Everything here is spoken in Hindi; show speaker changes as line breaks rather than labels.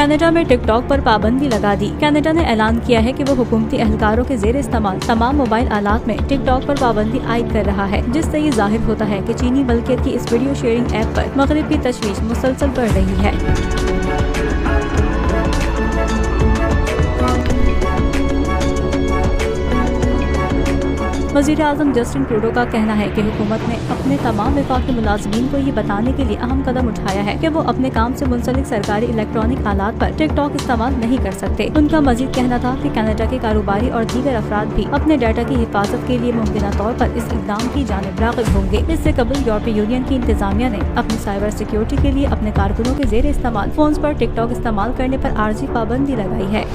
कनाडा में टिकटॉक पर पाबंदी लगा दी। कनाडा ने ऐलान किया है कि वो हुकूमती एहलकारों के जेर इस्तेमाल तमाम मोबाइल आलात में टिकटॉक पर पाबंदी आयद कर रहा है, जिससे ये जाहिर होता है कि चीनी मलकियत की इस वीडियो शेयरिंग ऐप पर मगरिब की तशवीश मुसलसल बढ़ रही है। वज़ीर-ए-आज़म जस्टिन ट्रूडो का कहना है कि हुकूमत ने अपने तमाम वफाकी मुलाज़मीन को ये बताने के लिए अहम कदम उठाया है कि वो अपने काम से मुंसलिक सरकारी इलेक्ट्रॉनिक आलात पर टिकटॉक इस्तेमाल नहीं कर सकते। उनका मजीद कहना था कि कनाडा के कारोबारी और दीगर अफराद भी अपने डाटा की हिफाजत के लिए मुमकिना तौर पर इस इक़दाम की जानिब राग़िब होंगे। इससे कबल यूरोपीय यूनियन की इंतजामिया ने अपनी साइबर सिक्योरिटी के लिए अपने कारकुनों के जेर इस्तेमाल फोन पर टिकटॉक इस्तेमाल करने पर आर्जी पाबंदी लगाई है।